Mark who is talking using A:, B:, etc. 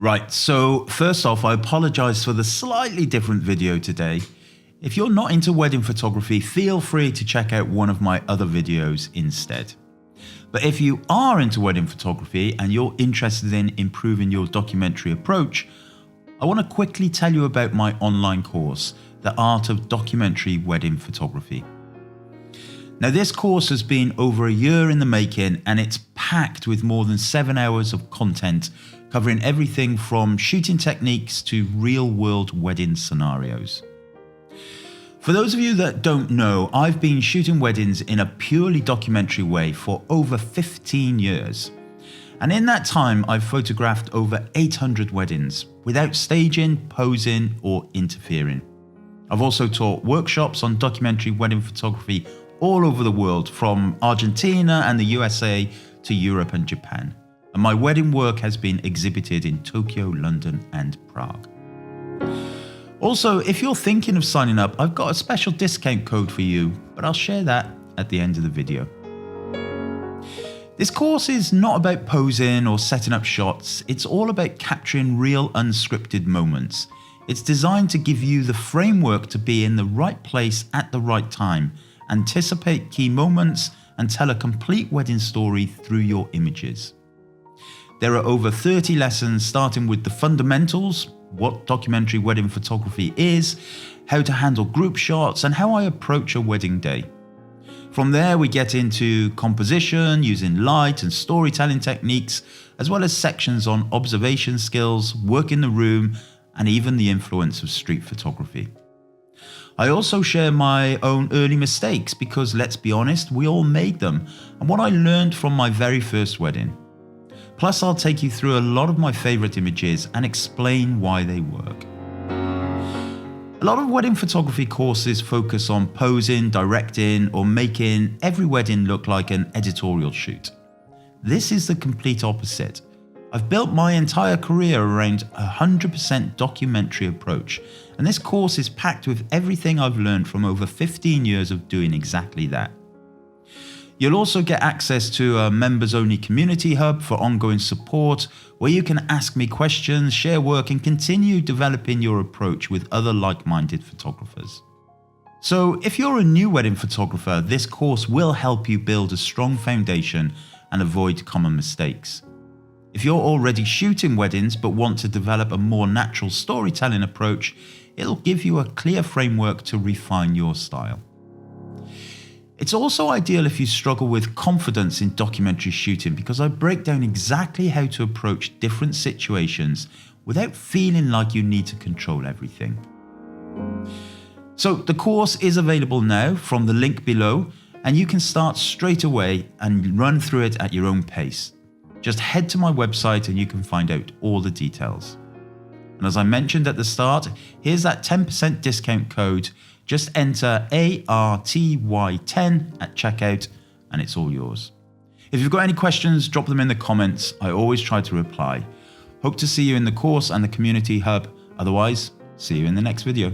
A: Right, so first off, I apologize for the slightly different video today. If you're not into wedding photography, feel free to check out one of my other videos instead. But if you are into wedding photography and you're interested in improving your documentary approach, I want to quickly tell you about my online course, The Art of Documentary Wedding Photography. Now, this course has been over a year in the making and it's packed with more than 7 hours of content covering everything from shooting techniques to real-world wedding scenarios. For those of you that don't know, I've been shooting weddings in a purely documentary way for over 15 years. And in that time, I've photographed over 800 weddings without staging, posing, or interfering. I've also taught workshops on documentary wedding photography all over the world, from Argentina and the USA to Europe and Japan. And my wedding work has been exhibited in Tokyo, London, and Prague. Also, if you're thinking of signing up, I've got a special discount code for you, but I'll share that at the end of the video. This course is not about posing or setting up shots. It's all about capturing real unscripted moments. It's designed to give you the framework to be in the right place at the right time, anticipate key moments, and tell a complete wedding story through your images. There are over 30 lessons, starting with the fundamentals, what documentary wedding photography is, how to handle group shots, and how I approach a wedding day. From there, we get into composition, using light and storytelling techniques, as well as sections on observation skills, work in the room, and even the influence of street photography. I also share my own early mistakes because, let's be honest, we all made them, and what I learned from my very first wedding. Plus, I'll take you through a lot of my favorite images and explain why they work. A lot of wedding photography courses focus on posing, directing, or making every wedding look like an editorial shoot. This is the complete opposite. I've built my entire career around a 100% documentary approach, and this course is packed with everything I've learned from over 15 years of doing exactly that. You'll also get access to a members-only community hub for ongoing support, where you can ask me questions, share work, and continue developing your approach with other like-minded photographers. So if you're a new wedding photographer, this course will help you build a strong foundation and avoid common mistakes. If you're already shooting weddings but want to develop a more natural storytelling approach, it'll give you a clear framework to refine your style. It's also ideal if you struggle with confidence in documentary shooting, because I break down exactly how to approach different situations without feeling like you need to control everything. So the course is available now from the link below, and you can start straight away and run through it at your own pace. Just head to my website and you can find out all the details. And as I mentioned at the start, here's that 10% discount code. Just enter ARTY10 at checkout and it's all yours. If you've got any questions, drop them in the comments. I always try to reply. Hope to see you in the course and the community hub. Otherwise, see you in the next video.